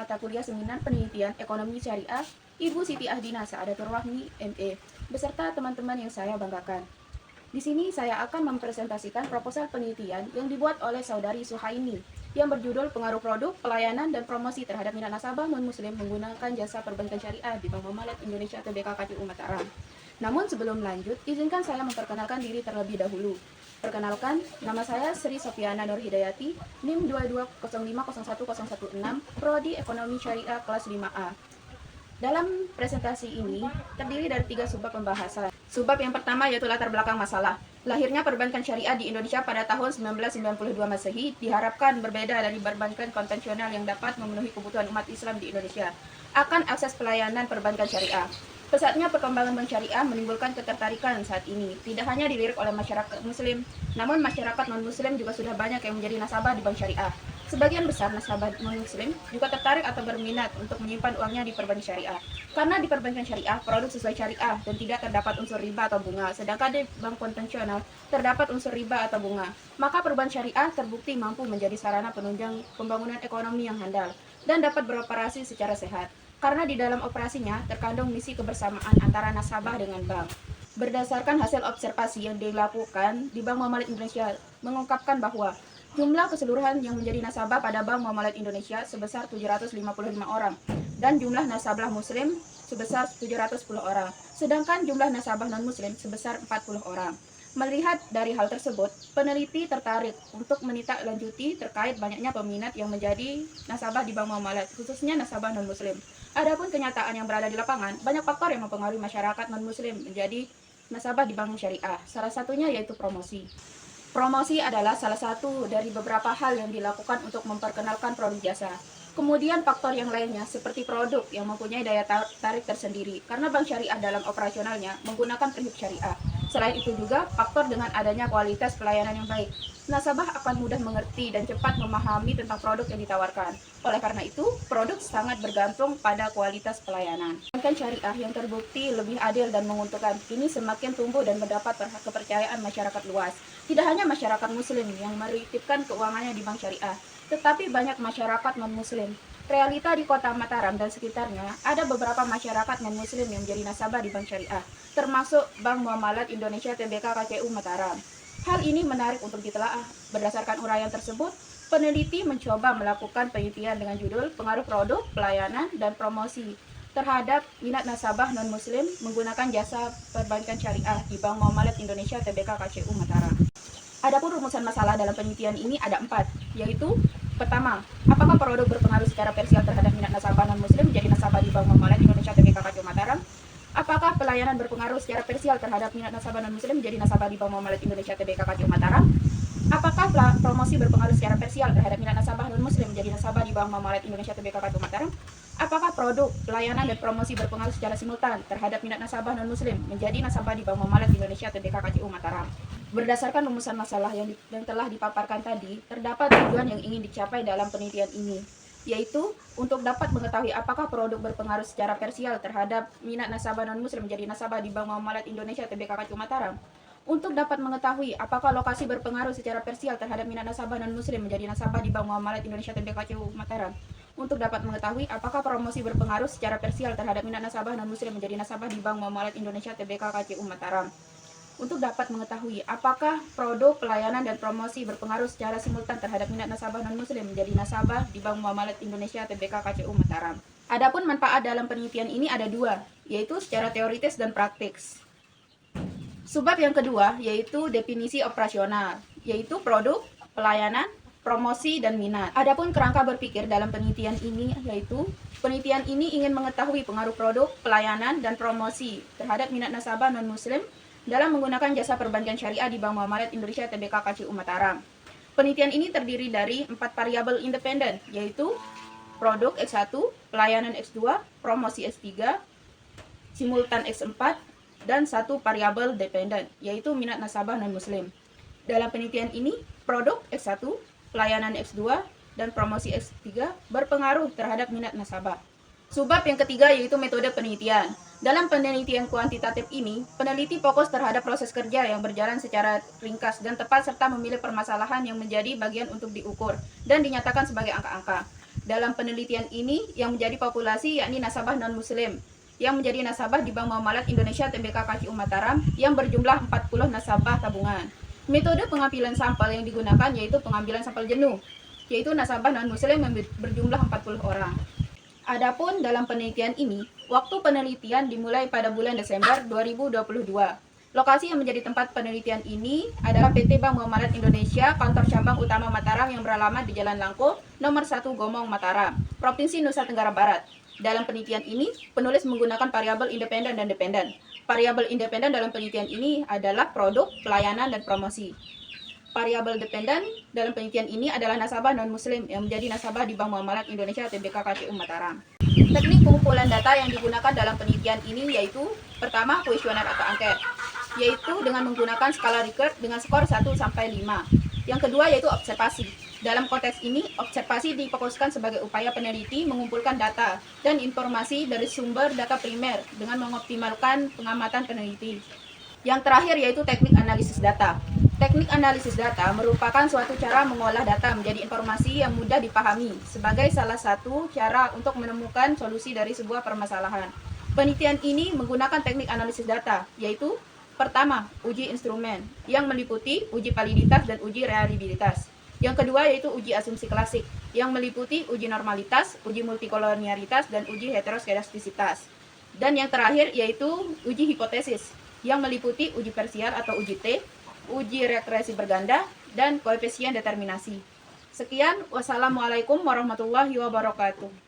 mata kuliah Seminar Penelitian Ekonomi Syariah, Ibu Siti Ahdina Saadatul Rahmi, MA, beserta teman-teman yang saya banggakan. Di sini saya akan mempresentasikan proposal penelitian yang dibuat oleh Saudari Suhaimi yang berjudul Pengaruh Produk, Pelayanan, dan Promosi terhadap minat nasabah non-muslim menggunakan jasa perbankan syariah di Bank Muamalat Indonesia Tbk KCU Mataram. Namun sebelum lanjut, izinkan saya memperkenalkan diri terlebih dahulu. Perkenalkan, nama saya Sri Sofiana Nur Hidayati, NIM 22050116, Prodi Ekonomi Syariah kelas 5A. Dalam presentasi ini terdiri dari 3 subbab pembahasan. Subbab yang pertama yaitu latar belakang masalah. Lahirnya perbankan syariah di Indonesia pada tahun 1992 Masehi diharapkan berbeda dari perbankan konvensional yang dapat memenuhi kebutuhan umat Islam di Indonesia akan akses pelayanan perbankan syariah. Pesatnya perkembangan bank syariah menimbulkan ketertarikan saat ini. Tidak hanya dilirik oleh masyarakat muslim, namun masyarakat non-muslim juga sudah banyak yang menjadi nasabah di bank syariah. Sebagian besar nasabah non-muslim juga tertarik atau berminat untuk menyimpan uangnya di perbankan syariah. Karena di perbankan syariah, produk sesuai syariah dan tidak terdapat unsur riba atau bunga. Sedangkan di bank konvensional terdapat unsur riba atau bunga. Maka perbankan syariah terbukti mampu menjadi sarana penunjang pembangunan ekonomi yang handal dan dapat beroperasi secara sehat. Karena di dalam operasinya terkandung misi kebersamaan antara nasabah dengan bank. Berdasarkan hasil observasi yang dilakukan di Bank Muamalat Indonesia mengungkapkan bahwa jumlah keseluruhan yang menjadi nasabah pada Bank Muamalat Indonesia sebesar 755 orang dan jumlah nasabah muslim sebesar 710 orang, sedangkan jumlah nasabah non-muslim sebesar 40 orang. Melihat dari hal tersebut, peneliti tertarik untuk menindaklanjuti terkait banyaknya peminat yang menjadi nasabah di Bank Muamalat, khususnya nasabah non-muslim. Adapun kenyataan yang berada di lapangan, banyak faktor yang mempengaruhi masyarakat non-muslim menjadi nasabah di bank syariah. Salah satunya yaitu promosi. Promosi adalah salah satu dari beberapa hal yang dilakukan untuk memperkenalkan produk jasa. Kemudian faktor yang lainnya seperti produk yang mempunyai daya tarik tersendiri karena bank syariah dalam operasionalnya menggunakan prinsip syariah. Selain itu juga faktor dengan adanya kualitas pelayanan yang baik. Nasabah akan mudah mengerti dan cepat memahami tentang produk yang ditawarkan. Oleh karena itu, produk sangat bergantung pada kualitas pelayanan. Perbankan syariah yang terbukti lebih adil dan menguntungkan ini semakin tumbuh dan mendapat kepercayaan masyarakat luas. Tidak hanya masyarakat muslim yang menitipkan keuangannya di bank syariah, tetapi banyak masyarakat non-muslim. Realita di kota Mataram dan sekitarnya, ada beberapa masyarakat non-muslim yang menjadi nasabah di bank syariah, termasuk Bank Muamalat Indonesia Tbk KCU Mataram. Hal ini menarik untuk ditelaah. Berdasarkan uraian tersebut, peneliti mencoba melakukan penelitian dengan judul Pengaruh Produk, Pelayanan, dan Promosi terhadap minat nasabah non-muslim menggunakan jasa perbankan syariah di Bank Muamalat Indonesia Tbk KCU Mataram. Adapun rumusan masalah dalam penelitian ini ada 4, yaitu pertama, apakah produk berpengaruh secara parsial terhadap minat nasabah non-muslim menjadi nasabah di Bank Muamalat Indonesia Tbk KCU Mataram? Apakah pelayanan berpengaruh secara parsial terhadap minat nasabah non-muslim menjadi nasabah di Bank Muamalat Indonesia Tbk KCU Mataram? Apakah promosi berpengaruh secara parsial terhadap minat nasabah non-muslim menjadi nasabah di Bank Muamalat Indonesia Tbk KCU Mataram? Apakah produk, pelayanan, dan promosi berpengaruh secara simultan terhadap minat nasabah non-muslim menjadi nasabah di Bank Muamalat Indonesia Tbk KCU Mataram? Berdasarkan rumusan masalah yang telah dipaparkan tadi, terdapat tujuan yang ingin dicapai dalam penelitian ini, yaitu untuk dapat mengetahui apakah produk berpengaruh secara parsial terhadap minat nasabah non-muslim menjadi nasabah di Bank Muamalat Indonesia Tbk KCU Mataram. Untuk dapat mengetahui apakah lokasi berpengaruh secara parsial terhadap minat nasabah non-muslim menjadi nasabah di Bank Muamalat Indonesia Tbk KCU Mataram. Untuk dapat mengetahui apakah promosi berpengaruh secara parsial terhadap minat nasabah non-muslim menjadi nasabah di Bank Muamalat Indonesia Tbk KCU Mataram. Untuk dapat mengetahui apakah produk, pelayanan, dan promosi berpengaruh secara simultan terhadap minat nasabah non-muslim menjadi nasabah di Bank Muamalat Indonesia Tbk KCU Mataram. Adapun manfaat dalam penelitian ini ada 2, yaitu secara teoritis dan praktis. Subbab yang kedua yaitu definisi operasional, yaitu produk, pelayanan, promosi, dan minat. Adapun kerangka berpikir dalam penelitian ini yaitu penelitian ini ingin mengetahui pengaruh produk, pelayanan, dan promosi terhadap minat nasabah non-muslim dalam menggunakan jasa perbankan syariah di Bank Muamalat Indonesia Tbk KCU Mataram. Penelitian ini terdiri dari 4 variabel independen, yaitu produk X1, pelayanan X2, promosi X3, simultan X4, dan 1 variabel dependen, yaitu minat nasabah non-muslim. Dalam penelitian ini, produk X1, pelayanan X2, dan promosi X3 berpengaruh terhadap minat nasabah. Subbab yang ketiga yaitu metode penelitian. Dalam penelitian kuantitatif ini, peneliti fokus terhadap proses kerja yang berjalan secara ringkas dan tepat serta memilih permasalahan yang menjadi bagian untuk diukur dan dinyatakan sebagai angka-angka. Dalam penelitian ini, yang menjadi populasi yakni nasabah non-muslim, yang menjadi nasabah di Bank Muamalat Indonesia Tbk KCU Mataram yang berjumlah 40 nasabah tabungan. Metode pengambilan sampel yang digunakan yaitu pengambilan sampel jenuh, yaitu nasabah non-muslim yang berjumlah 40 orang. Adapun dalam penelitian ini, waktu penelitian dimulai pada bulan Desember 2022. Lokasi yang menjadi tempat penelitian ini adalah PT Bank Muamalat Indonesia, kantor cabang utama Mataram yang beralamat di Jalan Langko, nomor 1 Gomong, Mataram, Provinsi Nusa Tenggara Barat. Dalam penelitian ini, penulis menggunakan variabel independen dan dependen. Variabel independen dalam penelitian ini adalah produk, pelayanan, dan promosi. Variabel dependen dalam penelitian ini adalah nasabah non-muslim yang menjadi nasabah di Bank Muamalat Indonesia Tbk KCU Mataram. Teknik pengumpulan data yang digunakan dalam penelitian ini yaitu pertama, kuesioner atau angket, yaitu dengan menggunakan skala Likert dengan skor 1 sampai 5. Yang kedua yaitu observasi. Dalam konteks ini, observasi difokuskan sebagai upaya peneliti mengumpulkan data dan informasi dari sumber data primer dengan mengoptimalkan pengamatan peneliti. Yang terakhir yaitu teknik analisis data. Teknik analisis data merupakan suatu cara mengolah data menjadi informasi yang mudah dipahami sebagai salah satu cara untuk menemukan solusi dari sebuah permasalahan. Penelitian ini menggunakan teknik analisis data, yaitu pertama, uji instrumen yang meliputi uji validitas dan uji reliabilitas. Yang kedua yaitu uji asumsi klasik yang meliputi uji normalitas, uji multikolonialitas, dan uji heteroskedastisitas. Dan yang terakhir yaitu uji hipotesis yang meliputi uji parsial atau uji T, uji regresi berganda, dan koefisien determinasi. Sekian, wassalamualaikum warahmatullahi wabarakatuh.